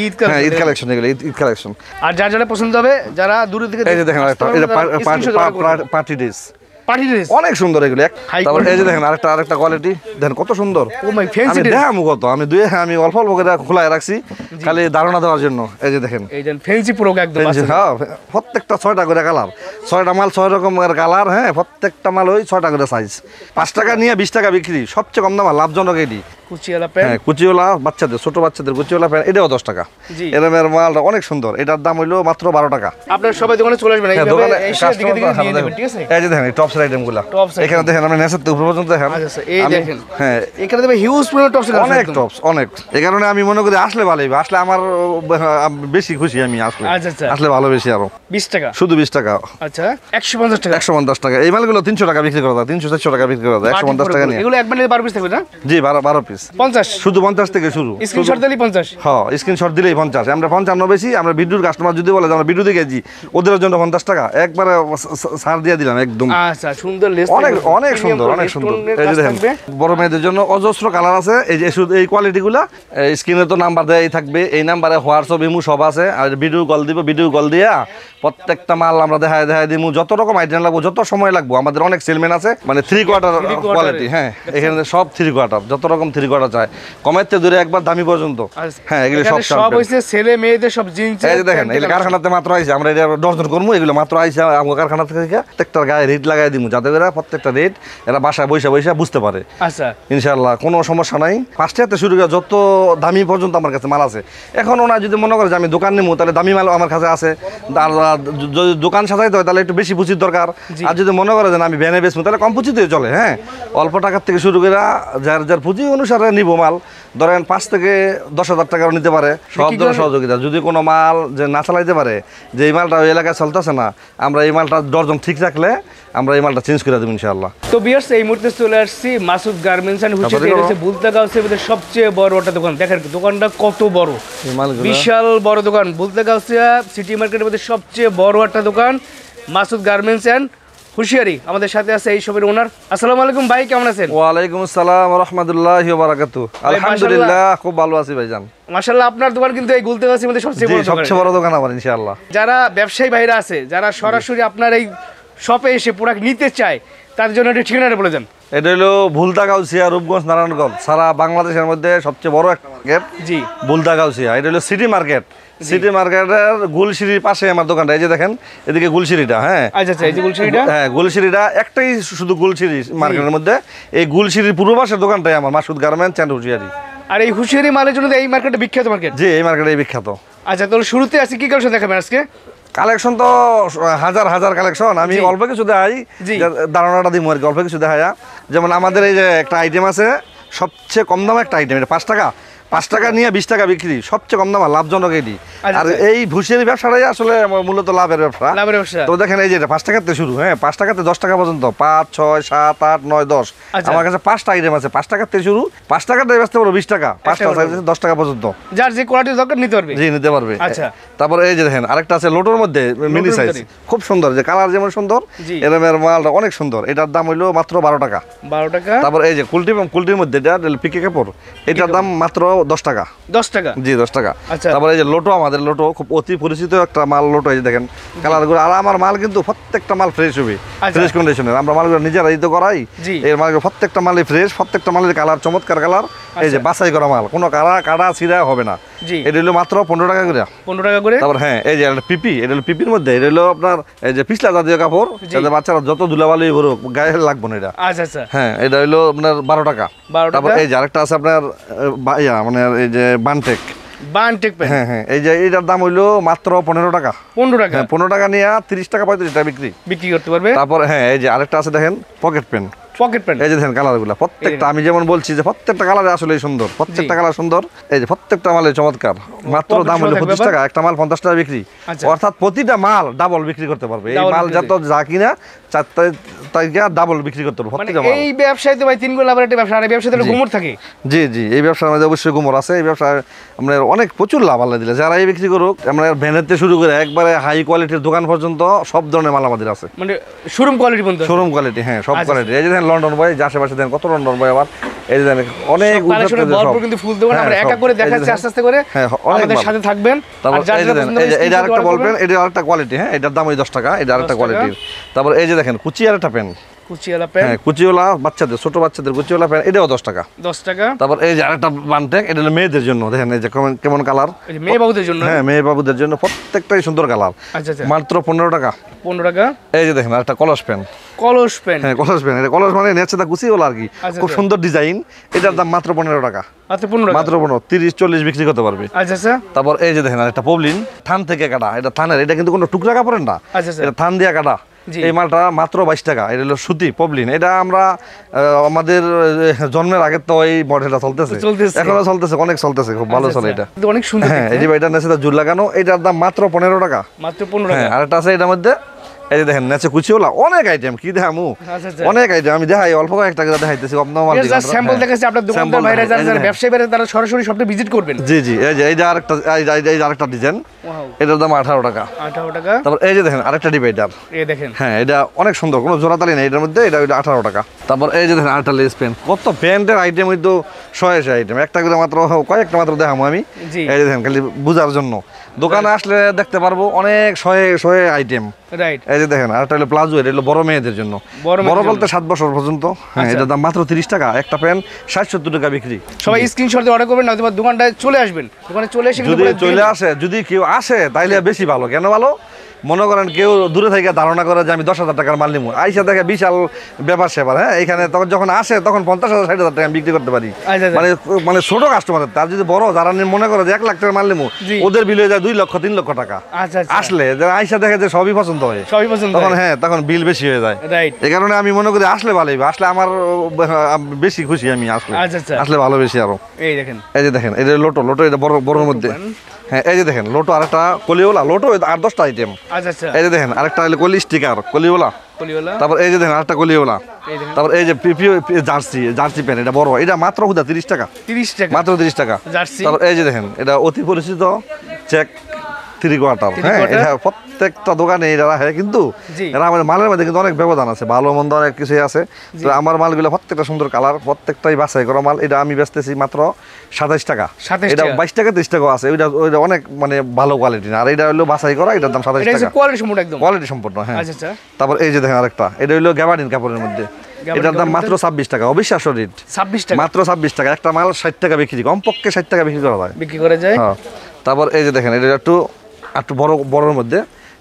Eid collection এগুলো Eid collection. আর যার যারা পছন্দ হবে, যারা দূর থেকে এই যে দেখেন পার্টি ড্রেস অনেক সুন্দর এগুলো। তারপর এই যে দেখেন আরেকটা কোয়ালিটি দেখেন কত সুন্দর। আমি অল্প করে খোলায় রাখছি খালি ধারণা দেওয়ার জন্য। এই যে দেখেন প্রত্যেকটা 6টা করে কালার, 6টা মাল 6 রকমের কালার। হ্যাঁ, প্রত্যেকটা মাল ওই 6টা করে সাইজ। 5 টাকা নিয়ে 20 টাকা বিক্রি, সবচেয়ে কম দাম, লাভজনক এটি। কুচিওয়ালা বাচ্চাদের, ছোট বাচ্চাদের কুচিওয়ালা প্যান্ট, এটাও 10 টাকা। এরমের মালটা অনেক সুন্দর, এটার দাম হইলো মাত্র 12 টাকা। আপনারা সবাই দোকানে চলে আসবেন, এই যে দেখেন টপস আইটেমগুলো এখানে দেখেন, আপনি নেসের উপর পর্যন্ত দেখেন। এই দেখেন, হ্যাঁ এখানে দেখবেন হিউজ পরিমাণ টপস, অনেক টপস, অনেক। এই কারণে আমি মনে করি আসলে ভালোই, আসলে আমার বেশি খুশি আমি আসলে ভালো বেশি। আরো 20 টাকা, শুধু 20 টাকা। আচ্ছা 150 টাকা, 150 টাকা। এই মালগুলো 300 টাকা বিক্রি করা যায়, 300-400 টাকা বিক্রি করা যায় 150 টাকা নিয়ে। এগুলো এক বান্ডেলে 12 পিস থাকবে না? জি, 12 পিস, 50, শুধু 50 থেকে শুরু। স্ক্রিনশট দিলেই 50। হ্যাঁ, স্ক্রিনশট দিলেই 50। আমরা 55 বেশি। আমরা ভিডিওর কাস্টমার যদি বলে যে আমরা ভিডিও দেখেছি, ওদের জন্য 50 টাকা একবারে ছাড় দিয়ে দিলাম একদম। আচ্ছা, সুন্দর লেস, অনেক সুন্দর, অনেক সুন্দর। এই যে দেখেন বড় মেয়েদের জন্য অজস্র কালার আছে। এই যে শুধু এই কোয়ালিটিগুলো, স্ক্রিনে তো নাম্বার দেওয়াই থাকবে। এই নাম্বারে হোয়াটসঅ্যাপ, ইমো সব আছে। আর ভিডিও কল দিব, ভিডিও কল দিয়া প্রত্যেকটা মাল আমরা দেখায় দিব, যত রকম আইটেম লাগবে, যত সময় লাগবে। আমাদের অনেক সেলম্যান আছে, মানে 3 কোয়ার্টার কোয়ালিটি। হ্যাঁ, এখানে সব 3 কোয়ার্টার, যত রকম 3 কোয়ার্টার চায়, কমেতে দূরে একবার দামি পর্যন্ত। হ্যাঁ, এগুলো সব হইছে ছেলে মেয়েদের সব জিন্স। এই যে দেখেন, এগুলো কারখানাতে মাত্র আইছে, আমরা এটা ডজন করবো। এগুলো মাত্র আইছে আমার কারখানা থেকে। প্রত্যেকটার গায়ে রেট লাগাই দিব, যাতে করে প্রত্যেকটা রেট এরা বাসায় বৈশা বুঝতে পারে। আচ্ছা, ইনশাআল্লাহ কোনো সমস্যা নাই। 5 টাকা শুরু করে যত দামি পর্যন্ত আমার কাছে মাল আছে। এখন ওনা যদি মনে করে যে আমি দোকান নেবো, তাহলে দামি মাল আমার কাছে আছে। যদি দোকান সাজাইতে হয় তাহলে একটু বেশি পুঁজির দরকার। আর যদি মনে করে যে আমি ভ্যানে বেচবো, তাহলে কম পুঁজিতে চলে। হ্যাঁ, অল্প টাকার থেকে শুরু করে যার পুঁজি অনুসারে নিব মাল। ধরেন 5 থেকে 10,000 টাকাও নিতে পারে, সব ধরনের সহযোগিতা। যদি কোনো মাল যে না চালাইতে পারে, যে এই মালটা ওই এলাকায় চলতেছে না, আমরা এই মালটা ডজন ঠিক রাখলে আমরা এই মালটা চেঞ্জ করে দেবো ইনশাআল্লাহ। তো ভিউয়ার্স, এই মুহূর্তে চলে আসছি মাসুদ গার্মেন্টস এন্ড হুশিয়ারি। এটা হচ্ছে বুলতাগাঁওয়ের মধ্যে সবচেয়ে বড় একটা দোকান। দেখেন দোকানটা কত বড়, বিশাল বড় দোকান। বুলতাগাঁও সিটি মার্কেটের মধ্যে সবচেয়ে বড় একটা দোকান, মাসুদ গার্মেন্টস এন্ড হুশিয়ারি। আমাদের সাথে আছে এই শপের ওনার। আসসালামু আলাইকুম ভাই, কেমন আছেন? ওয়ালাইকুম আসসালাম ওয়া রাহমাতুল্লাহি ওয়া বারাকাতুহু। আলহামদুলিল্লাহ, খুব ভালো আছি ভাইজান। মাশাআল্লাহ, আপনার দোকান কিন্তু এই বুলতাগাঁওয়ের মধ্যে সবচেয়ে বড় দোকান আমার ইনশাআল্লাহ। যারা ব্যবসায়ী ভাইরা আছে, যারা সরাসরি আপনার এই শপে এসে প্রোডাক্ট নিতে চায়, তাদের জন্য একটা ঠিকানাটা বলে দেন। এটা হলো বুলতাগাঁওসিয়া, রূপগঞ্জ, নারায়ণগঞ্জ, সারা বাংলাদেশের মধ্যে সবচেয়ে বড় একটা মার্কেট। জি, বুলতাগাঁওসিয়া। এটা হলো সিটি মার্কেট। সিটি মার্কেটের গুলশিরির পাশে আমার দোকানটা। এই যে দেখেন, এদিকে গুলশিরিটা। হ্যাঁ, আচ্ছা, এই যে গুলশিরিটা। হ্যাঁ, গুলশিরিটা একটাই শুধু গুলশিরি মার্কেটের মধ্যে। এই গুলশিরির পূর্ব পাশের দোকানটাই আমার, মাসুদ গার্মেন্টস এন্ড হুশিয়ারি। আর এই হুশিয়ারি মালের জন্য এই মার্কেটটা বিখ্যাত মার্কেট। জি, এই মার্কেটে বিখ্যাত। আচ্ছা, তাহলে শুরুতে আছে কি কালেকশন দেখাবেন আজকে? কালেকশন তো হাজার কালেকশন। আমি অল্প কিছু দেখাই, ধারণাটা দিব আর কি। অল্প কিছু দেখাই, যেমন আমাদের এই যে একটা আইটেম আছে, সবচেয়ে কম দামে একটা আইটেম। এটা 5 টাকা, 5 টাকা নিয়ে 20 টাকা বিক্রি, সবচেয়ে কম দাম, লাভজনক এটি। আর এই হুশিয়ারি ব্যবসাটাই আসলে মূলত লাভের ব্যবসা। তো দেখেন, এই যে 5 টাকাতে শুরু। হ্যাঁ, 5 টাকাতে 10 টাকা পর্যন্ত, 5, 6, 7, 8, 9, 10। আমার কাছে 5টা আইটেম আছে। 5 টাকাতে শুরু, 5 টাকাতে বেচতে পারবো 20 টাকা, 5টা 10 টাকা পর্যন্ত। যার যে কোয়ালিটি দরকার নিতে পারবে। জি, নিতে পারবে। আচ্ছা, তারপরে এই যে দেখেন আরেকটা আছে লোটোর মধ্যে, মিনি সাইজ, খুব সুন্দর। যে কালার যেমন সুন্দর, এরমের মালটা অনেক সুন্দর। এটার দাম হইলো মাত্র 12 টাকা। 12 টাকা। তারপর এই যে কুলটির মধ্যে এটা পিকে কাপড়, এটার দাম মাত্র 10 টাকা। 10 টাকা? জি, 10 টাকা। আচ্ছা, তারপরে এই যে লোটো, আমাদের লোটো খুব অতি পরিচিত একটা মাল, লোটো। এই যে দেখেন কালারগুলো। আর আমার মাল কিন্তু প্রত্যেকটা মাল ফ্রেশ হবে, ফ্রেশ কন্ডিশনের। আমরা মালগুলো নিজেরাই তো করাই। এই মালগুলো প্রত্যেকটা মালই ফ্রেশ, প্রত্যেকটা মালের কালার চমৎকার কালার। এই যে বাছাই করা মাল, কোনো কাটা ছিঁড়া হবে না। এটা হলো মাত্র 15 টাকা করে। 15 টাকা করে। তারপর হ্যাঁ, এই যে একটা পিপি, এটা হলো পিপির মধ্যে। এটা হলো আপনার এই যে পিছলা জাতীয় কাপড়, যাতে বাচ্চারা যত ধুলাবালি ভরুক গায়ে লাগবে না এটা। আচ্ছা, হ্যাঁ, এটা হলো আপনার 12 টাকা। তারপর এই যে আরেকটা আছে আপনার মানে এই যে বানটেক। হ্যাঁ, এই যে এটার দাম হইলো মাত্র 15 টাকা। 15 টাকা? হ্যাঁ, 15 টাকা নিয়ে 30 টাকা 35 টাকা বিক্রি করতে পারবে। তারপর হ্যাঁ, এই যে আরেকটা আছে দেখেন পকেট পেন। এই যে দেখেন কালারগুলো, প্রত্যেকটা আমি যেমন বলছি যে প্রত্যেকটা কালারে আসলে সুন্দর, প্রত্যেকটা কালার সুন্দর। এই যে প্রত্যেকটা মালে চমৎকার। মাত্র দাম হলো 25 টাকা। একটা মাল 50 টাকা বিক্রি, অর্থাৎ প্রতিটা মাল ডাবল বিক্রি করতে পারবে। এই মাল যত যা কিনা থেকে ডাবল বিক্রি করতে পারবো মানে প্রত্যেকটা মাল। এই ব্যবসায় তো ভাই তিন গুণ লাভের একটা ব্যবসা, আর এই ব্যবসাতে তো গুমর থাকে। জি জি, এই ব্যবসার মধ্যে অবশ্যই গুমর আছে। এই ব্যবসায় আমরা অনেক প্রচুর লাভ আল্লাহ দিলে। যারা এই বিক্রি করুক, আমরা ভ্যানেতে শুরু করে একবারে হাই কোয়ালিটির দোকান পর্যন্ত সব ধরনের মাল আমাদের আছে। মানে শোরুম কোয়ালিটি পর্যন্ত, শোরুম কোয়ালিটি, হ্যাঁ সব আচ্ছা, কোয়ালিটি। এই যে দেখেন লন্ডন বয়, যে আশেপাশে দেন কত লন্ডন বয়, আবার এই যে দেখেন অনেক কালেকশনে ভরপুর কিন্তু ফুল দোকান। আমরা এক এক করে দেখাচ্ছি আস্তে আস্তে করে, হ্যাঁ অনেক আমাদের মাল। সাথে থাকবেন। তারপর আর যার এই যে যেটা দেখেন, পছন্দ হবে এটা আরেকটা screenshot বলবেন, করবেন। এটা আরেকটা কোয়ালিটি, হ্যাঁ এটার দাম ওই 10 টাকা, এটা আরেকটা 10 টাকা। কোয়ালিটির। তারপর এই যে দেখেন কুচি আর একটা পেন, কুচিয়ালা প্যান্ট হ্যাঁ কুচিওয়ালা বাচ্চাদের, ছোট বাচ্চাদের কুচিওয়ালা পেন, এটাও 10 টাকা। 10 টাকা। তারপর এই যে আরেকটা বানটেক, এটা হলো মেয়েদের জন্য, দেখেন এই যে কেমন কালার, এই যে মেয়ে বাবুদের জন্য। হ্যাঁ মেয়ে বাবুদের জন্য প্রত্যেকটাই সুন্দর কালার, আচ্ছা আচ্ছা, মাত্র 15 টাকা। 15 টাকা। এই যে দেখেন আরেকটা কলস পেন, কলস প্যান্ট, হ্যাঁ কলস পেন, এটা কলস মানে নেচ্ছে না কুচিওয়ালা আর কি, আচ্ছা, খুব আচ্ছা। সুন্দর ডিজাইন। এটার দাম মাত্র 15 টাকা, মাত্র 15 টাকা। মাত্র 15, 30-40 বিক্রি করতে পারবে। আচ্ছা আচ্ছা তারপর এই যে দেখেন আরেকটা পবলিন, থান থেকে কাটা, এটা থানের, এটা কিন্তু কোনো টুকরা কাপড়ের না, আচ্ছা আচ্ছা। এটা থান দিয়া কাটা। জি। এই মালটা মাত্র 22 টাকা। এটা হলো সুতি পবলিন। এটা আমরা আমাদের জন্মের আগে তো এই মডেলটা চলতেছে, চলতেছে। এখনো চলতেছে, অনেক চলতেছে, খুব ভালো আচ্ছা, চলে আচ্ছা। এটা। কিন্তু অনেক সুন্দর হ্যাঁ দেখতে। এই যে এটা নেছে জুল লাগানো, এটার দাম মাত্র 15 টাকা। মাত্র 15 হ্যাঁ টাকা। আরেকটা আছে এটার মধ্যে, এই যে দেখেন নেছে কুচিওলা, অনেক আইটেম, কি দেখামু, আচ্ছা আচ্ছা। অনেক আইটেম। আমি দেখাই অল্প কয়েকটা করে দেখাইতেছি, আপনার মাল এটা দিকে জাস্ট আমরা। স্যাম্পল হ্যাঁ। দেখাচ্ছি, আপনার দোকানদার Sample ভাইরা দেখাই, এই যে যারা দেখেন। ব্যবসায়ী ভাইরা তারা সরাসরি সবটা ভিজিট করবেন। জি জি, এই যে আরেকটা, এই যে আরেকটা ডিজাইন, ওয়াও, এটার দাম 18 টাকা। 18 টাকা। তারপর এই যে দেখেন আরেকটা ডিভাইডার, এই দেখেন, হ্যাঁ এটা অনেক সুন্দর, কোনো জোড়াতালি নেই এটার মধ্যে, এটা 18 টাকা। তারপর এই যে দেখেন আরেকটা লেস পেন, কত প্যান্টের আইটেম, হয়তো 100 আইটেম, একটা করে মাত্র কয়েকটা মাত্র দেখাবো আমি। জি। এই যে দেখেন খালি বুঝার জন্য, দোকানে আসলে দেখতে পারবো অনেক 100 আইটেম। রাইট। এই যে দেখেন আরেকটা হলো প্লাজো, এটা হলো বড় মেয়েদের জন্য, বড় মেয়েদের বড় জন্য। বলতে 7 বছর পর্যন্ত। হ্যাঁ আচ্ছা। এটার দাম মাত্র 30 টাকা, একটা প্যান্ট 60-70 টাকা বিক্রি। সবাই স্ক্রিনশট দিয়ে অর্ডার করবেন, নয়তো দোকানটায় চলে আসবেন। দোকানে চলে এসে কিন্তু যদি পুরো চলে দেখে- আসে, যদি কেউ আসে তাইলে বেশি ভালো। কেন ভালো? মনে করেন কেউ দূরে থেকে ধারণা করে যে আমি 10,000 টাকার মাল নিবো, আইসা দেখে বিশাল ব্যাপার সেবার। হ্যাঁ এখানে তখন যখন আসে তখন 50,000-60,000 টাকা আমি বিক্রি করতে পারি। আচ্ছা, আচ্ছা। মানে ছোট কাস্টমার, তার যদি বড় যারা মনে করে যে 1 লাখ টাকার মাল নিবো, জি। ওদের বিল হয়ে যায় 2 লক্ষ 3 লক্ষ টাকা। আচ্ছা আচ্ছা, আসলে যারা আইসা দেখে যে সবই পছন্দ হয়, সবই পছন্দ তখন হয়। হ্যাঁ তখন বিল বেশি হয়ে যায়। রাইট। এই কারণে আমি মনে করি আসলে ভালোই, আসলে আমার বেশি খুশি আমি আসলে, আচ্ছা, আচ্ছা। আসলে ভালো বেশি আরো। এই দেখেন, এই যে দেখেন এটা লোটো, এটা বড় বড়র মধ্যে। হ্যাঁ এই যে দেখেন লোটো, আরেকটা কলিওলা, লোটো 8-10টা আইটেম। আচ্ছা আচ্ছা, এই যে দেখেন আরেকটা হলো কলি স্টিকার কলিওলা। কলিওয়ালা। তারপর এই যে দেখেন আরেকটা কলিওলা। এই দেখেন, তারপর এই যে জার্সি প্যান্ট, এটা বড়, এটা মাত্র 30 টাকা, 30 টাকা মাত্র 30 টাকা। জার্সি। তারপর এই যে দেখেন এটা অতি পরিচিত চেক 3 কোয়ার্টার। Three হ্যাঁ quarter? এটা প্রত্যেকটা দোকানে এরা রাখে, কিন্তু জি। এরা আমাদের মালের মধ্যে কিন্তু অনেক ব্যবধান আছে, ভালো মন্দ অনেক কিছুই আছে। তো আমার মালগুলো প্রত্যেকটা সুন্দর কালার, প্রত্যেকটাই বাছাই করা মাল। এটা আমি বেচতেছি মাত্র 27 টাকা। 27 এটা টাকা। 22 টাকা 30 টাকা আছে, ওইটা অনেক মানে ভালো কোয়ালিটি না। আর এটা হলো বাছাই করা, এটার দাম 27 এটা হচ্ছে টাকা, কোয়ালিটি সম্পূর্ণ একদম। কোয়ালিটি সম্পূর্ণ। হ্যাঁ আচ্ছা আচ্ছা, তারপর এই যে দেখেন আরেকটা, এটা হলো গ্যাবার্ডিন কাপড়ের মধ্যে, এটার দাম মাত্র 26 টাকা, অবিশ্বাস্য রেট, 26 টাকা মাত্র 26 টাকা। একটা মাল 60 টাকা বিক্রি, কমপক্ষে 60 টাকা বিক্রি করা যায়। বিক্রি করা যায়। হ্যাঁ তারপর এই যে দেখেন এটা একটু বড়র মধ্যে,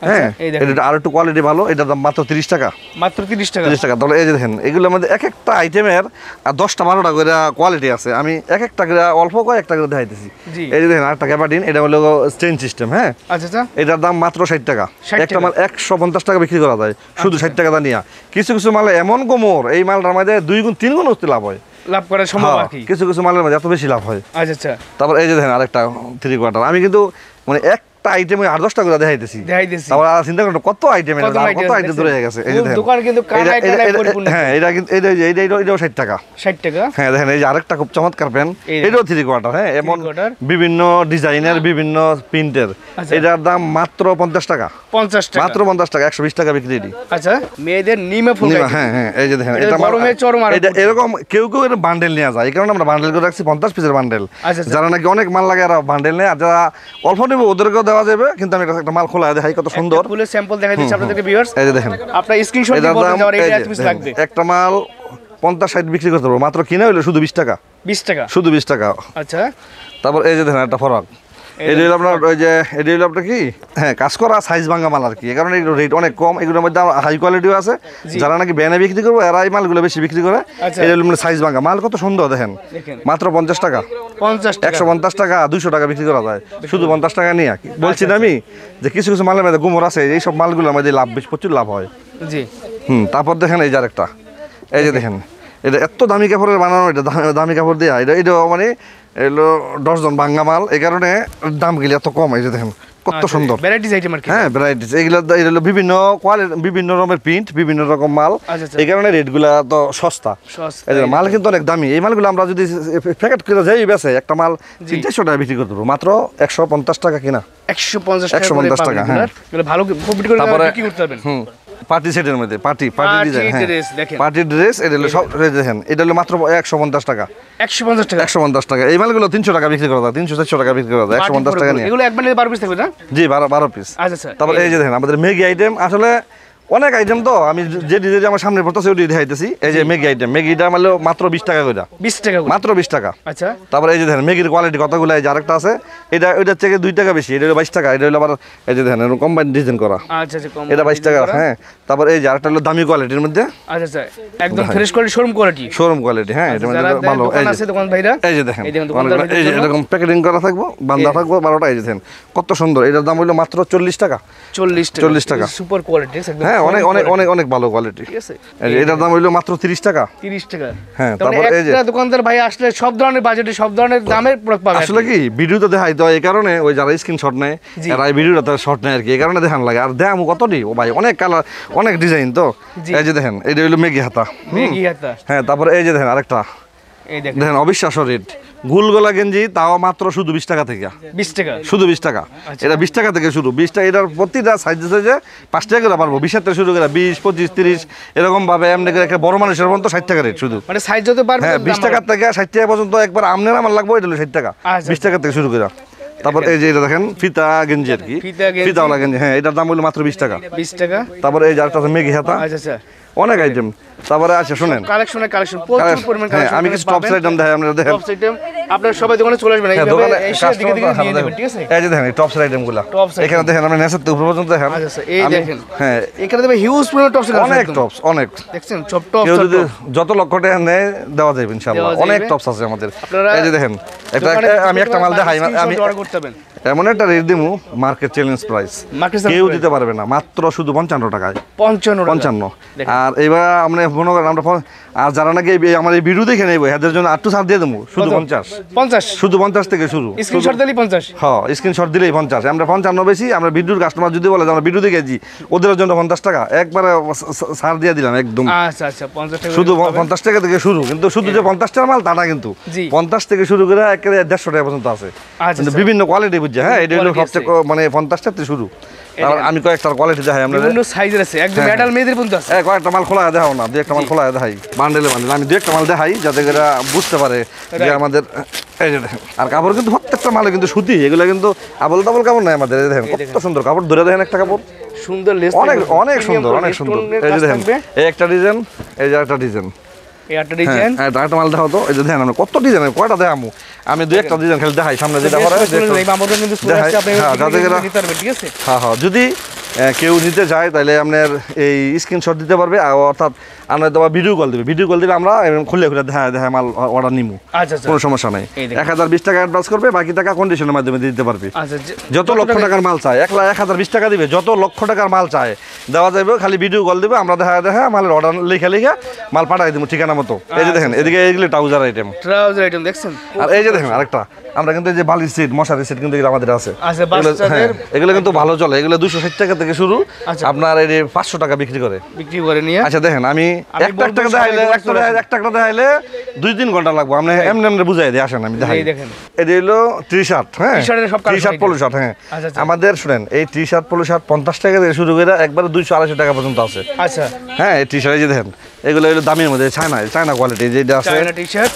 হ্যাঁ এই দেখেন। এটা আর একটু কোয়ালিটি ভালো, এটার দাম মাত্র 30 টাকা, মাত্র 30 টাকা। 30 টাকা। তাহলে এই যে দেখেন এগুলোর মধ্যে এক একটা আইটেমের 10টা-12টা করে কোয়ালিটি আছে, আমি এক একটা করে অল্প কয়েকটা করে দেখাইতেছি। জি। এই যে দেখেন আরেকটা গ্যাবার্ডিন, এটা হলো চেইন সিস্টেম। হ্যাঁ আচ্ছা আচ্ছা, এটার দাম মাত্র 60 টাকা, 60 একটা টাকা। মাল 150 টাকা বিক্রি করা যায় শুধু 60 টাকা নিয়ে। কিছু কিছু মালে এমন গোমর, এই মালটার মধ্যে 2 গুণ 3 গুণ অতি লাভ হয়। লাভ করা সম্ভব আর কি। কিছু কিছু মালের মধ্যে এত বেশি লাভ হয়। আচ্ছা আচ্ছা, তারপর এই যে দেখেন আরেকটা 3 কোয়ার্টার, আমি কিন্তু মানে একটা আইটেমে 8-10টা করে দেখাইতেছি। দেখাই দিছি। তারপর আর চিন্তা করেন কত আইটেম, কত item কত আইটেম ধরে গেছে। এই যে পুরো দেখেন দোকান কিন্তু কানায় কানায় পরিপূর্ণ। হ্যাঁ এটা কিন্তু এটাও 60 টাকা। 60 টাকা। হ্যাঁ দেখেন এই যে আরেকটা খুব চমৎকার পেন, এই দেখেন। এটাও 3 কোয়ার্টার। হ্যাঁ এমন quarter। বিভিন্ন ডিজাইনের, বিভিন্ন প্রিন্টের। আচ্ছা। এটার দাম মাত্র 50 টাকা, 50 টাকা। মাত্র 50 টাকা, 120 টাকা বিক্রি। আচ্ছা, মেয়েদের নিমে ফুল গাইছে। হ্যাঁ হ্যাঁ এই যে দেখেন এটা গরমে চরম আরাম এটা করছে। এরকম কেউ কেউ বান্ডেল নিয়ে যায়, এই কারণে আমরা বান্ডেল করে রাখছি 50 পিসের বান্ডেল। আচ্ছা, আচ্ছা। যারা নাকি অনেক মাল লাগে এরা বান্ডেল নেয়, আর যারা অল্প নেবে ওদেরকেও দেওয়া যাবে। কিন্তু আমি একটা মাল খোলা দেখাই কত সুন্দর। ফুলের স্যাম্পল দেখাই দিচ্ছি আপনাদেরকে ভিউয়ার্স। এই যে দেখেন আপনারা স্ক্রিনশট দিয়ে এটার বলবেন দাম যে আমার এই এটা যে এত পিস দেখেন, লাগবে। একটা মাল 50-60 বিক্রি করতে পারবো, মাত্র কিনে হইলো শুধু 20 টাকা, 20 টাকা। শুধু 20 টাকা। আচ্ছা, তারপর এই যে দেখেন একটা ফরাক, এটা হলো আপনার ওই যে এটা হলো আপনার কি, হ্যাঁ কাজ করা সাইজ ভাঙা মাল আর কি। এই কারণে এগুলো রেট অনেক কম, এগুলোর মধ্যে হাই কোয়ালিটিও আছে। যারা নাকি ব্যানে বিক্রি করবো এরা এই মালগুলো বেশি বিক্রি করে। আচ্ছা। এটা হলো মানে সাইজ ভাঙা মাল, কত সুন্দর দেখেন, দেখেন মাত্র 50 টাকা, 50 টাকা। 150 টাকা, 200 টাকা বিক্রি করা যায় শুধু 50 টাকা নিয়ে। বলছি না আমি যে কিছু কিছু মালের মধ্যে গুমর আছে, এই সব মালগুলোর মধ্যে লাভ বেশ, প্রচুর লাভ হয়। জি। তারপর দেখেন এই যে আরেকটা, এই যে দেখেন এটা এত দামি কাপড়ের বানানো, এটা দামি কাপড় দেওয়া, এটা মানে এলো 10 জন ভাঙ্গা মাল, এই কারণে দাম গেলে এত কম। এই যে দেখেন কত সুন্দর ভ্যারাইটিস আইটেম আর কি। হ্যাঁ ভ্যারাইটিস, এগুলো এগুলো বিভিন্ন কোয়ালিটি, বিভিন্ন রকমের প্রিন্ট, বিভিন্ন রকম মাল। আচ্ছা। এই কারণে রেটগুলো তো সস্তা। এই যে মাল কিন্তু অনেক দামি। এই মালগুলো আমরা যদি প্যাকেট করে যাই বেচে একটা মাল 300 টাকা বিক্রি করতে পারবো, মাত্র 150 টাকা কিনা। 150 টাকা, হ্যাঁ। এগুলো ভালো প্রফিট করে তারপরে বিক্রি করতে পারবেন। পার্টি সেটের মধ্যে পার্টি ডিজাইন, হ্যাঁ ড্রেস দেখেন, পার্টি ড্রেস, এটা হলো সব দেখেন, এটা হলো মাত্র 150 টাকা। 150 টাকা, 150 টাকা। এই মালগুলো 300 টাকা বিক্রি করা যায়, 300-400 টাকা বিক্রি করা যায় 150 টাকা নিয়ে। এগুলো এক বান্ডেলে 12 পিস থাকবে না? জি 12 পিস। আচ্ছা স্যার। তারপর এই যে দেখেন আমাদের ম্যাগি আইটেম, আসলে অনেক আইটেম তো আমি যে ডিজাইন আমার সামনে পড়তেছে ওটি দেখাইতেছি। এই যে ম্যাগি আইটেম, ম্যাগিটা মারলো মাত্র 20 টাকা করে। 20 টাকা করে, মাত্র 20 টাকা। আচ্ছা। তারপর এই যে দেখেন ম্যাগির কোয়ালিটি কতগুলো, এই যে আরেকটা আছে, এটা ওইটার থেকে 2 টাকা বেশি, এটা হলো 22 টাকা। এটা হলো আবার এই যে দেখেন এরকম কম্বাইন ডিজাইন করা, আচ্ছা আচ্ছা, কম এটা 22 টাকা, হ্যাঁ। তারপর এই যে আরেকটা হলো দামি কোয়ালিটির মধ্যে, আচ্ছা স্যার, একদম fresh quality, showroom quality, showroom quality, হ্যাঁ। এটা মধ্যে ভালো, এই যে দোকান ভাইরা, এই যে দেখেন, এই দেখেন দোকানদার ভাইদের এই যে এরকম প্যাকেটিং করা থাকবো, বান্ধা থাকবো 12টা। এই যে দেখেন কত সুন্দর, এটার দাম হলো মাত্র 40 টাকা। 40 টাকা, সুপার কোয়ালিটি একদম, হ্যাঁ অনেক অনেক অনেক অনেক ভালো কোয়ালিটি। ঠিক আছে, এটার দাম হইলো মাত্র 30 টাকা। 30 টাকা, হ্যাঁ। তারপর তারপর এই যে একটা দোকানদার ভাই আসলে সব ধরনের বাজেটে সব ধরনের দামের প্রোডাক্ট পাবে। আসলে কি ভিডিওতে দেখাই তো, এই কারণে ওই যারা স্ক্রিনশট নেয় এরা এই ভিডিওটা শর্ট নেয় আর কি, এই কারণে দেখান লাগে। আর দেখাম কতটি ও ভাই, অনেক কালার, অনেক ডিজাইন তো। এই যে দেখেন এটা হইলো মেগি হাতা, মেগি হাতা, হ্যাঁ। তারপরে এই যে দেখেন আরেকটা, এই দেখেন অবিশ্বাস্য রেট, গুলগোলা গেঞ্জি, তাও মাত্র শুধু 20 টাকা থেকে, 20 টাকা, শুধু 20 টাকা। এটা 20 টাকা থেকে শুরু, 20 টাকা। এটার প্রতিটা সাইজে সাইজে 5 টাকা করে পারবো, 20 থেকে শুরু করে 20, 25, 30 এরকম ভাবে এমনি করে একটা বড় মানুষের পর্যন্ত 60 টাকা রেট শুধু, মানে সাইজ যত পারবে। হ্যাঁ 20 টাকা থেকে 60 টাকা পর্যন্ত একবার আমনের আমার লাগবে, এটা হলো 60 টাকা, 20 টাকা থেকে শুরু করে। তারপর এই যে এটা দেখেন ফিতা গেঞ্জি আর কি, ফিতাওয়ালা গেঞ্জি, হ্যাঁ এটার দাম হলো মাত্র 20 টাকা। 20 টাকা। তারপর এই যে আরেকটা আছে মেগি হাতা, আচ্ছা আচ্ছা, অনেক আইটেম। তারপরে আছে শুনেন কালেকশন প্রচুর পরিমাণ কালেকশন। আমি কিছু টপস আইটেম দেখাই, আপনারা দেখেন টপস আইটেম আপনারা সবাই দোকানে চলে আসবেন, এইভাবে এসে দিকে দিকে নিয়ে নেবেন, ঠিক আছে। এই যে দেখেন টপস আইটেমগুলো এখানে দেখেন, আপনি নেসের উপর পর্যন্ত দেখেন। আচ্ছা এই দেখেন, হ্যাঁ এখানে দেখবেন হিউজ পরিমাণ টপস, অনেক টপস, অনেক দেখছেন সব টপস। কেউ যদি যত লক্ষ টাকা নেয় দেওয়া যাবে ইনশাআল্লাহ, অনেক টপস আছে আমাদের। এই যে দেখেন আমি একটা মাল দেখাই, আমি অর্ডার করতে হবে, এমন একটা রেট দিমু মার্কেট চ্যালেঞ্জ প্রাইস, কেউ দিতে পারবে না, মাত্র শুধু 55 টাকায়। 55। আর এবার আমরা মনে করেন আমরা, আর যারা নাকি আমার এই ভিডিও দেখে নেবো এদের জন্য একটু ছাড় দিয়ে দেবো, শুধু 50, শুধু 50 থেকে শুরু। স্ক্রিনশট দিলেই 50, হ্যাঁ স্ক্রিনশট দিলেই 50। আমরা 55 বেশি, আমরা ভিডিওর কাস্টমার যদি বলে যে আমরা ভিডিও দেখেছি ওদের জন্য 50 টাকা একবারে ছাড় দিয়ে দিলাম একদম। আচ্ছা আচ্ছা, 50 টাকা, শুধু 50 টাকা থেকে শুরু, কিন্তু শুধু যে 50 টাকার মাল তা না, কিন্তু 50 থেকে শুরু করে একেবারে 150 টাকা পর্যন্ত আছে, কিন্তু বিভিন্ন কোয়ালিটি বুঝছে। হ্যাঁ এটা হলো সবচেয়ে মানে 50 টাকা থেকে শুরু। আমি কয়েকটা কোয়ালিটি দেখাই, আমরা বিভিন্ন সাইজের আছে, একদম মেটাল মেয়েদের পর্যন্ত আছে। কয়েকটা মাল খোলা দেখাও না, দুই একটা মাল খোলা দেখাই, বান্ডেলে বান্ডেল। আমি দুই একটা মাল দেখাই যাতে করে বুঝতে পারে যে আমাদের এই যে দেখেন। আর কাপড় কিন্তু প্রত্যেকটা মালে কিন্তু সুতি, এগুলো কিন্তু আবল তাবল কাপড় নাই আমাদের। দেখেন কত সুন্দর কাপড়, ধরে দেখেন একটা কাপড়, সুন্দর লেস, অনেক অনেক সুন্দর, অনেক সুন্দর। এই যে দেখেন এই একটা ডিজাইন, এই যে একটা ডিজাইন, এই একটা ডিজাইন, হ্যাঁ একটা মাল দেখাও তো। এই যে দেখেন আমরা কত ডিজাইন, কয়টা দেখামু, আমি দুই একটা ডিজাইন খালি দেখাই সামনে যেটা করে। হ্যাঁ হ্যাঁ, যদি কেউ নিতে চায় তাহলে আপনার এই স্ক্রিনশট দিতে পারবে, অর্থাৎ আমরা তোমার ভিডিও কল দিবে, ভিডিও কল দিলে আমরা খুলে খুলে দেখা মাল অর্ডার নিমু, কোনো সমস্যা নাই। 1020 টাকা অ্যাডভান্স করবে, বাকি টাকা কন্ডিশনের মাধ্যমে দিতে পারবে। যত লক্ষ টাকার মাল চায় 1020 টাকা দিবে, যত লক্ষ টাকার মাল চায় দেওয়া যাবে, খালি ভিডিও কল দিবে, আমরা দেখা মালের অর্ডার লিখে লিখে মাল পাঠাই দেবো ঠিকানা মতো। এই যে দেখেন এদিকে এইগুলো ট্রাউজার আইটেম, দেখছেন। আর এই যে দেখেন আরেকটা, আমরা কিন্তু এই যে বালির সেট, মশারি সেট কিন্তু আমাদের আছে, এগুলো কিন্তু ভালো চলে। এগুলো 260 টাকা থেকে শুরু, আপনার এই 500 টাকা বিক্রি করে নিয়ে। আচ্ছা দেখেন আমি একটা একটা দেখাইলে 2-3 ঘন্টা লাগবে, আমরা এমনি এমনি বুঝাই দিই, আসেন আমি দেখাই। এটা হলো টি শার্ট, হ্যাঁ টি শার্ট পোলো শার্ট, হ্যাঁ আমাদের শুনেন এই টি শার্ট পোলো শার্ট 50 টাকা থেকে শুরু করে একবারে 200-250 টাকা পর্যন্ত আছে। আচ্ছা হ্যাঁ এই টি শার্ট এই যে দেখেন, এগুলো হলো দামের মধ্যে, চায়না কোয়ালিটি যেটা আছে,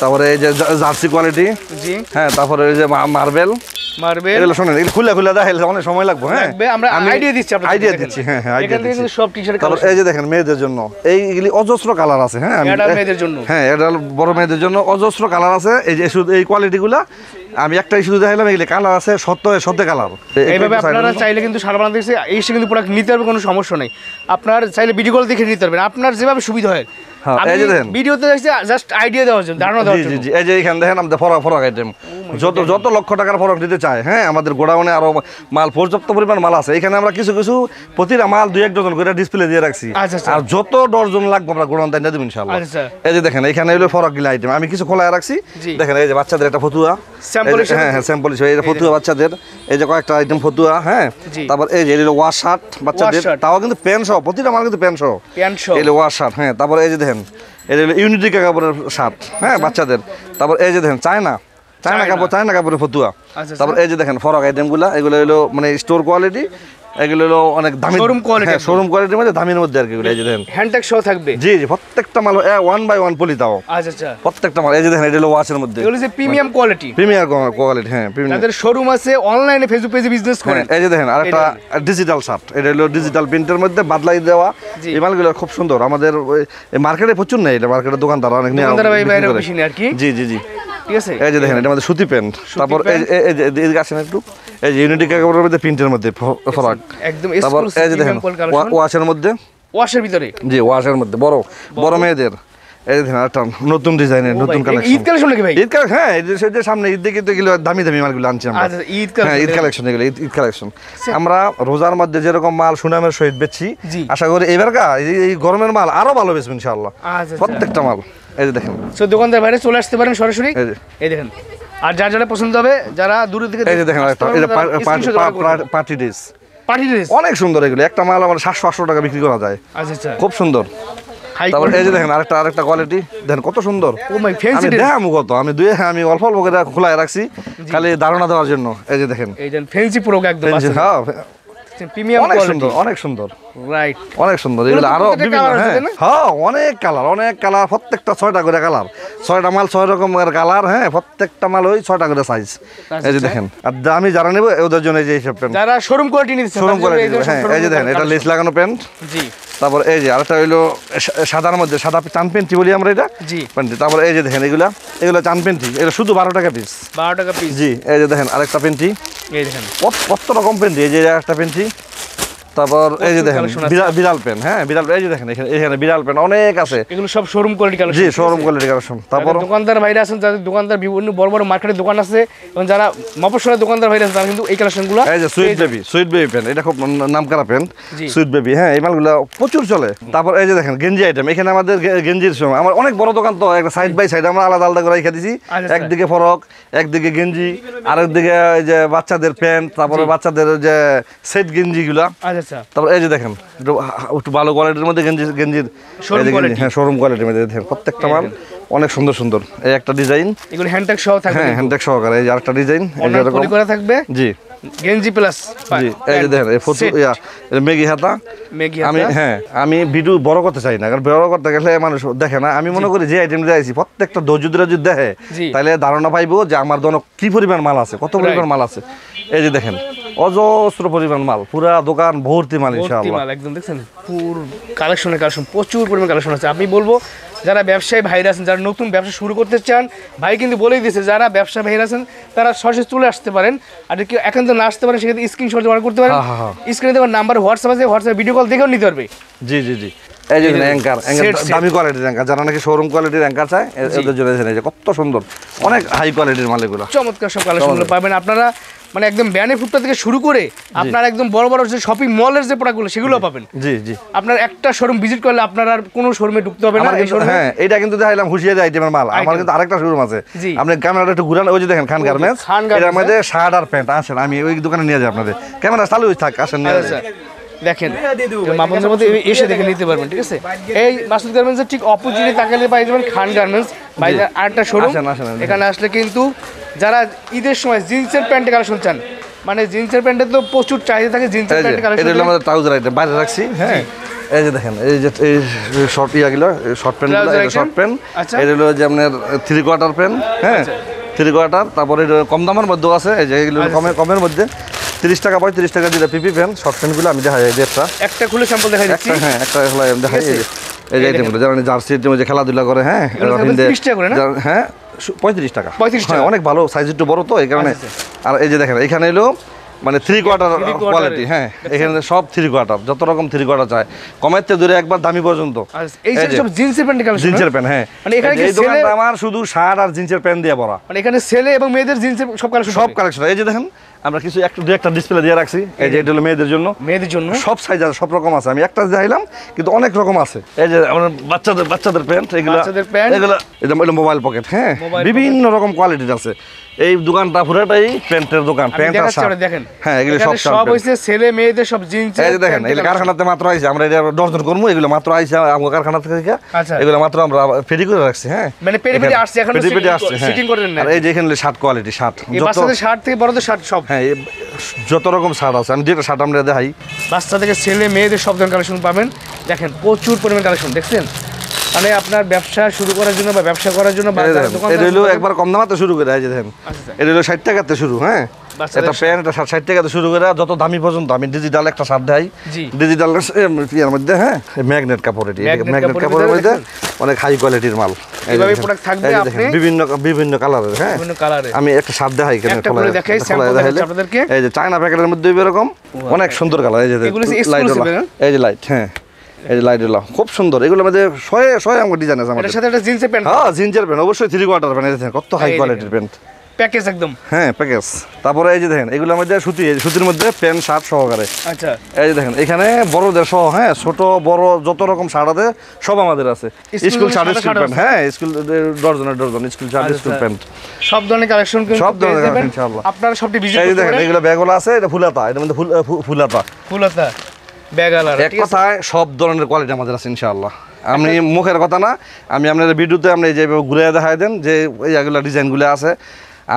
তারপরে এই যে জার্সি কোয়ালিটি, হ্যাঁ তারপরে এই যে মার্বেল, এগুলো শুনেন এগুলো খুলে খুলে দেখাইলে অনেক সময় লাগবে। হ্যাঁ আমরা আইডিয়া দিচ্ছি, হ্যাঁ হ্যাঁ আইডিয়া দিচ্ছি। সব টি শার্ট কালার, এই যে দেখেন মেয়েদের জন্য এইগুলি অজস্র কালার আছে, হ্যাঁ মেয়েদের জন্য, হ্যাঁ এটা বড় মেয়েদের জন্য অজস্র কালার আছে। এই যে শুধু এই কোয়ালিটিগুলা আমি একটাই শুধু দেখাইলাম, এগুলি কালার আছে শত কালার। এইভাবে আপনারা চাইলে কিন্তু সারা বাংলাদেশে এসে কিন্তু প্রোডাক্ট নিতে পারবে, কোনো সমস্যা নেই। আপনার চাইলে ভিডিও কল দেখে নিতে পারবেন, আপনার যেভাবে সুবিধা হয়। হ্যাঁ, আমি এই যে দেখেন। ভিডিওতে জাস্ট আইডিয়া দেওয়ার জন্য, ধারণা দেওয়ার জি জি জন্য। জি, এই যে এখানে দেখেন আমাদের ফরক আইটেম যত যত লক্ষ টাকার ফরক দিতে চায়, হ্যাঁ আমাদের গোডাউনে আরো মাল পর্যাপ্ত পরিমাণ মাল আছে। এখানে আমরা কিছু কিছু প্রতিটা মাল 2-1 ডজন করে ডিসপ্লে দিয়ে রাখছি। আচ্ছা, আচ্ছা। আর যত ডজন লাগবে আমরা গোডাউন তাই দেব ইনশাআল্লাহ। আচ্ছা। এই যে দেখেন এখানে হলো ফরক গিলা আইটেম আমি কিছু খোলায় রাখছি। জি। দেখেন এই যে বাচ্চাদের একটা ফতুয়া, Sample হিসেবে? হ্যাঁ হ্যাঁ স্যাম্পল হিসেবে এই যে ফতুয়া বাচ্চাদের, এই যে কয়েকটা আইটেম ফতুয়া, হ্যাঁ জি। তারপর এই যে হলো ওয়াশ শার্ট বাচ্চাদের, shirt। তাও কিন্তু প্যান্ট সহ, প্রতিটা মাল কিন্তু প্যান্ট সহ, প্যান্ট সহ। এই হলো ওয়াশ শার্ট। হ্যাঁ তারপর এই যে দেখেন এই হলো ইউনিটি কাপড়ের শার্ট, হ্যাঁ বাচ্চাদের। তারপর এই যে দেখেন চায়না কাপড়ের ফতুয়া। আচ্ছা, তারপর এই যে দেখেন ফরক আইটেমগুলো, এগুলো হলো মানে স্টোর কোয়ালিটি, এগুলো হলো অনেক দামি Showroom quality হ্যাঁ শোরুম কোয়ালিটির মধ্যে দামের মধ্যে আর কি এগুলো। এই যে দেখেন হ্যান্ডটেক সহ থাকবে। জি জি, প্রত্যেকটা মাল 1 বাই 1 পলি তাও, আচ্ছা আচ্ছা, প্রত্যেকটা মাল। এই যে দেখেন এটা হলো ওয়াচের মধ্যে এগুলো যে প্রিমিয়াম কোয়ালিটি। প্রিমিয়ার কোয়ালিটি, হ্যাঁ প্রিমিয়ার। যাদের শোরুম আছে, অনলাইনে ফেসবুক পেজে বিজনেস করেন, এই যে দেখেন আরেকটা ডিজিটাল শার্ট, এটা হলো ডিজিটাল প্রিন্টের মধ্যে বাদলাই দেওয়া। জি। এই মালগুলো খুব সুন্দর, আমাদের মার্কেটে প্রচুর নেই, এটা মার্কেটের দোকানদার অনেক নিয়ে দোকানদার ভাই বিক্রি বাইরে করে। বেশি নেই আর কি। জি জি জি, ঠিক আছে। এই যে দেখেন এটা আমাদের সুতি প্যান্ট। তারপর এই যে এদিকে আসেন একটু, এই যে ইউনিটি কাপড়ের মধ্যে প্রিন্টের মধ্যে ফরাক। একদম তারপর এই যে দেখেন ওয়াশের মধ্যে, ওয়াশের ভিতরে। জি ওয়াশের মধ্যে বড় বড় মেয়েদের। এই যে দেখেন একটা নতুন ডিজাইনের নতুন কালেকশন। ঈদ কালেকশন নাকি ভাই? ঈদ কালেকশন, হ্যাঁ এই যে সামনে ঈদ দেখে তো এগুলো দামি দামি মালগুলো আনছি আমরা। আচ্ছা, ঈদ হ্যাঁ ঈদ কালেকশন। কালেকশন, এগুলো ঈদ কালেকশন। আমরা রোজার মধ্যে যেরকম মাল সুনামের সহিত বেচছি, জি। আশা করি এবার এই গরমের মাল আরো ভালো বেচবো ইনশাআল্লাহ, আচ্ছা। প্রত্যেকটা মাল। এই যে দেখেন সো দোকানদার বাইরে চলে আসতে পারেন সরাসরি। এই যে এই দেখেন, আর যার যারা পছন্দ হবে, যারা দূরে থেকে এই যে দেখেন একটা এই যে পার্টি ড্রেস, পার্টি ড্রেস। অনেক সুন্দর এগুলো। একটা মাল আমার 700-800 টাকা বিক্রি করা যায়, আচ্ছা আচ্ছা, খুব সুন্দর। হাই তারপর এই যে দেখেন আরেকটা কোয়ালিটি দেখেন কত সুন্দর। ও মাই ফ্যান্সি আমি ড্রেস। দেখামু কত, আমি অল্প অল্প করে খোলায় রাখছি খালি ধারণা দেওয়ার জন্য। এই যে দেখেন এই দেন ফ্যান্সি প্রো একদম হ্যাঁ প্রিমিয়াম অনেক কোয়ালিটি। সুন্দর, অনেক সুন্দর, রাইট। অনেক সুন্দর এগুলো। আরো প্রত্যেকটা বিভিন্ন colour আছে, তাই না? হ্যাঁ অনেক কালার, প্রত্যেকটা 6টা করে কালার, 6টা মাল 6 রকমের কালার, হ্যাঁ প্রত্যেকটা মাল ওই 6টা করে সাইজ। এই যে দেখেন, আর আমি যারা নেব ওদের জন্য এই যে এইসব প্যান্ট, যারা শোরুম কোয়ালিটি নিচ্ছে, শোরুম কোয়ালিটি। হ্যাঁ এই যে দেখেন এটা লেস লাগানো প্যান্ট। জি তারপর এই যে আরেকটা হইলো সাদার মধ্যে সাদা চান পেন্টি বলি আমরা এটা, জি। পেন্টি। তারপর এই যে দেখেন এগুলো চান পেন্টি, এগুলো শুধু 12 টাকা পিস। 12 টাকা পিস। জি এই যে দেখেন আরেকটা পেন্টি, এই দেখেন কত রকম পেন্টি। এই যে একটা পেন্টি। তারপর এই যে দেখেন collection আছে। বিড়াল পেন, হ্যাঁ বিড়াল, এই যে দেখেন এখানে বিড়াল পেন অনেক আছে। এগুলো সব শোরুম কোয়ালিটি কালেকশন। জি শোরুম কোয়ালিটি কালেকশন। তারপর দোকানদার ভাইরা আছেন, যাদের দোকানদার বিভিন্ন বড় বড় মার্কেটের দোকান আছে, এবং যারা মফস্বলের দোকানদার ভাইরা আছেন, তারা কিন্তু এই কালেকশনগুলো। এই যে সুইট বেবি পেন, এটা খুব নামকরা পেন, জি। Sweet baby. হ্যাঁ এই মালগুলো প্রচুর চলে। তারপর এই যে দেখেন গেঞ্জি আইটেম, এখানে আমাদের গেঞ্জির সময় আমার অনেক বড় দোকান, তো একটা সাইড বাই সাইড আমরা আলাদা আলাদা করে রেখে দিছি। আচ্ছা। একদিকে ফরক, একদিকে গেঞ্জি, আরেকদিকে এই যে বাচ্চাদের প্যান্ট, তারপরে বাচ্চাদের যে সেট গেঞ্জিগুলা। আচ্ছা আচ্ছা, তারপর এই যে দেখেন একটু ভালো কোয়ালিটির মধ্যে গেঞ্জির Showroom এই যে quality। হ্যাঁ শোরুম কোয়ালিটির মধ্যে দেখেন প্রত্যেকটা মাল অনেক সুন্দর সুন্দর। এই একটা ডিজাইন, এগুলো হ্যান্ডটেক সহ থাকবে। হ্যাঁ হ্যান্ডেক সহকারে। এই যে আরেকটা ডিজাইন, এই যে অনলাইন এরকম। পলি করা থাকবে। জি গেঞ্জি প্লাস জি এই যে দেখেন এই ফটো মেগি হাতা। মেগি আমি ভিডিও বড় করতে চাই না, কারণ বড় করতে গেলে মানুষ দেখে না। আমি মনে করি যে আইটেম দিয়েছি প্রত্যেকটা যদি দেখে, জি। তাহলে ধারণা পাইবো যে আমার দোকানে কি পরিমাণ মাল আছে, কত পরিমাণ মাল আছে। এই যে দেখেন অজস্র পরিমাণ মাল, পুরা দোকান ভর্তি মাল ইনশাআল্লাহ। মাল একদম দেখছেন পুরো কালেকশন প্রচুর পরিমাণ কালেকশন আছে। আমি বলবো যারা ব্যবসায়ী ভাইরা আছেন, যারা নতুন ব্যবসা শুরু করতে চান, ভাই কিন্তু বলেই দিয়েছে যারা ব্যবসা ভাইরা আছেন তারা সরাসরি চলে আসতে পারেন। আর কেউ একান্ত না আসতে পারেন, সেক্ষেত্রে স্ক্রিনশট জমা করতে পারেন। স্ক্রিনে দেওয়ার নাম্বার হোয়াটসঅ্যাপ আছে, হোয়াটসঅ্যাপ ভিডিও কল দেখেও নিতে পারবে। জি জি জি এই যে অ্যাঙ্কার দামি কোয়ালিটির অ্যাঙ্কার, যারা নাকি শোরুম কোয়ালিটির অ্যাঙ্কার চায় এদের জন্য এই যে কত সুন্দর অনেক হাই কোয়ালিটির মাল এগুলো। চমৎকার সব কালেকশনগুলো পাবেন আপনারা, মানে একদম ব্যানে ফুটটা থেকে শুরু করে আপনার একদম বড় বড় যে শপিং মলের যে প্রোডাক্টগুলো সেগুলো পাবেন। জি জি আপনার একটা শোরুম ভিজিট করলে আপনার আর কোনো শোরুমে ঢুকতে হবে না। এই শোরুমে হ্যাঁ এটা কিন্তু দেখাইলাম হুশিয়ারি আইটেমের মাল। আমার কিন্তু আরেকটা শোরুম আছে, জি। আপনি ক্যামেরাটা একটু ঘুরান। ওই যে দেখেন খান গার্মেন্টস, এটার মধ্যে শার্ট আর প্যান্ট। আসেন আমি ওই দোকানে নিয়ে যাই আপনাদের, ক্যামেরা চালু থাক, আসেন নিয়ে যাই। দেখেন মাপনের মধ্যে এসে দেখে নিতে পারবেন, ঠিক আছে। এই মাসুদ গার্মেন্টসের ঠিক অপোজিটে তাকালে পাই যাবেন খান গার্মেন্টস, বাইরে আরেকটা শোরুম। এখানে আসলে কিন্তু যারা ঈদের সময় জিন্সের প্যান্টের কালেকশন চান, মানে জিন্সের প্যান্টের তো প্রচুর চাহিদা থাকে, জিন্সের প্যান্টের কালেকশন। এটা হলো আমাদের ট্রাউজার আইটেম, বাইরে রাখছি। হ্যাঁ এই যে দেখেন এই যে এই শর্ট ইয়াগুলো, শর্ট প্যান্ট, শর্ট প্যান্ট। এটা হলো যে আপনার 3 কোয়ার্টার প্যান্ট, হ্যাঁ 3 কোয়ার্টার। তারপরে কম দামের মধ্যেও আছে, এই যে এগুলো কমের মধ্যে 30 টাকা 35 টাকা দিলে পিপি প্যান্ট শর্ট প্যান্টগুলো আমি দেখাই। একটা খুলে স্যাম্পল দেখাই দিচ্ছি। হ্যাঁ একটা দেখাই। এই যে আইটেমগুলো যারা জার্সি যে খেলাধুলা করে, হ্যাঁ 30 টাকা করে না? হ্যাঁ 35 টাকা। 35 টাকা, অনেক ভালো সাইজ, একটু বড় তো এই কারণে। আর এই যে দেখেন এখানে এলো মানে 3/4 কোয়ালিটি। হ্যাঁ, এখানে সব 3/4, যত রকম 3/4 চায়, কমাইতে ধরে একবার দামি পর্যন্ত। এই সব জিন্সের প্যান্ট কালেকশন, জিন্সের প্যান্ট। হ্যাঁ, মানে এখানে কি এই দোকানটা আমার শুধু শার্ট আর জিন্সের প্যান্ট দিয়ে ভরা। মানে এখানে ছেলে এবং মেয়েদের জিন্সের সব কালেকশন, সব কালেকশন। এই যে দেখেন আমরা কিছু একটা ডিসপ্লে দিয়ে রাখছি, এই যে এটা হলো মেয়েদের জন্য। সব সাইজ আছে, সব রকম আছে। আমি একটা দেখাইলাম কিন্তু অনেক রকম আছে। এই যে আমার বাচ্চাদের প্যান্ট, এগুলো এটা মোবাইল পকেট। হ্যাঁ, বিভিন্ন রকম কোয়ালিটির আছে। এই দোকানটা পুরোটাই প্যান্টের দোকান, প্যান্ট আর শার্ট। দেখেন হ্যাঁ, এগুলো সব হইছে ছেলে মেয়েদের সব জিন্স। এই যে দেখেন, এগুলো কারখানাতে মাত্র আইছে, আমরা এটা ডজন করবো। এগুলো মাত্র আইছে আমার কারখানা থেকে। এগুলো মাত্র আমরা পেডি করে রাখছি। হ্যাঁ, মানে পেডি আসছে, এখন সিটিং করেন না। আর এই যে এখানে শার্ট কোয়ালিটি, শার্ট এই বাচ্চাদের শার্ট থেকে বড়দের শার্ট সব। হ্যাঁ, যত রকম শার্ট আছে, আমি যেটা শার্ট আমরা দেখাই। বাচ্চা থেকে ছেলে মেয়েদের সব ধরনের কালেকশন পাবেন। দেখেন প্রচুর পরিমাণ কালেকশন, দেখছেন? মানে আপনার ব্যবসা শুরু করার জন্য বা ব্যবসা করার জন্য এটা হলো একবার কম দামাতে শুরু করে। এই যে দেখেন, এটা হলো 60 টাকাতে শুরু। হ্যাঁ, এটা প্যান্ট, এটা 60 টাকাতে শুরু করে যত দামি পর্যন্ত। আমি ডিজিটাল একটা শার্ট দেখাই, ডিজিটাল এর মধ্যে। হ্যাঁ, ম্যাগনেট কাপড়। ম্যাগনেট কাপড়ের মধ্যে অনেক হাই কোয়ালিটির মাল। এইভাবে প্রোডাক্ট থাকবে আপনি বিভিন্ন কালারের। হ্যাঁ, বিভিন্ন কালারে। আমি একটা শার্ট দেখাই, এখানে খোলা দেখাই স্যাম্পল দেখাই আপনাদেরকে। এই যে চায়না প্যাকেটের মধ্যে এরকম অনেক সুন্দর কালার। এই যে লাইট, এই যে লাইট। হ্যাঁ, এই যে লাইট হলো খুব সুন্দর। এগুলোর মধ্যে শয়ে আমার ডিজাইন আছে। এটার সাথে একটা জিন্সের প্যান্ট। হ্যাঁ, জিন্সের প্যান্ট অবশ্যই 3/4 প্যান্ট। দেখেন কত হাই কোয়ালিটির প্যান্ট, প্যাকেজ একদম। হ্যাঁ, প্যাকেজ। তারপরে এই যে দেখেন, এগুলোর মধ্যে সুতির মধ্যে প্যান্ট শার্ট সহকারে। আচ্ছা, এই যে দেখেন এখানে বড়দের সহ। হ্যাঁ, ছোট বড় যত রকম শার্ট আছে সব আমাদের আছে। School shirt, school pant. হ্যাঁ, school dozen school shirt, school pant, সব ধরনের কালেকশন কিন্তু সব ধরনের কালেকশন ইনশাআল্লাহ। আপনারা সবটি ভিজিট করতে পারেন। এই দেখেন, এগুলো ব্যাগগুলো আছে, এটা ফুলাতা, এর মধ্যে ফুলাতা ব্যাগালার। এক কথায় সব ধরনের কোয়ালিটি আমাদের আছে ইনশাআল্লাহ। আমি মুখের কথা না, আমি আপনাদের ভিডিওতে আপনি যেভাবে ঘুরে দেখাই দেন যে এইগুলো ডিজাইনগুলো আছে।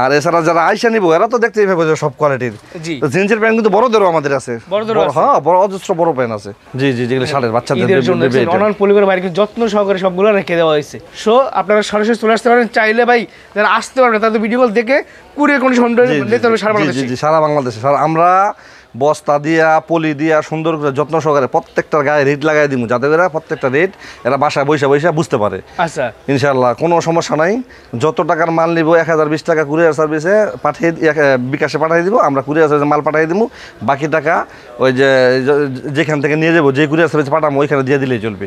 আর এছাড়া যারা আইসা নিবো এরা তো দেখতেই পাবে সব কোয়ালিটির। জিন্সের প্যান্ট কিন্তু বড়দেরও আমাদের আছে। হ্যাঁ, বড় অজস্র বড় প্যান্ট আছে। জি, যেগুলো শার্টের বাচ্চাদের অনলাইন পরিবার বাইরে যত্ন সহকারে সবগুলো রেখে দেওয়া হয়েছে। সো আপনারা সরাসরি চলে আসতে পারেন। চাইলে ভাই যারা আসতে পারবে তাদের ভিডিও কল দেখে কুরিয়ার কন্ডিশন নিতে হবে সারা বাংলাদেশে। জি, সারা বাংলাদেশে। আমরা বস্তা দিয়া পলি দিয়া সুন্দর করে যত্ন সহকারে প্রত্যেকটার গায়ে রেট লাগাই দিব, যাতে করে প্রত্যেকটা রেট এরা বাসায় বৈশা বুঝতে পারে। আচ্ছা, ইনশাআল্লাহ কোনো সমস্যা নাই। যত টাকার মাল নিব 1020 টাকা কুরিয়ার সার্ভিসে পাঠিয়ে বিকাশে পাঠিয়ে দিব, আমরা কুরিয়ার সার্ভিসে মাল পাঠিয়ে দিব। বাকি টাকা ওই যে যেখান থেকে নিয়ে যাবো, যে কুরিয়ার সার্ভিসে পাঠাবো ওইখানে দিয়ে দিলেই চলবে।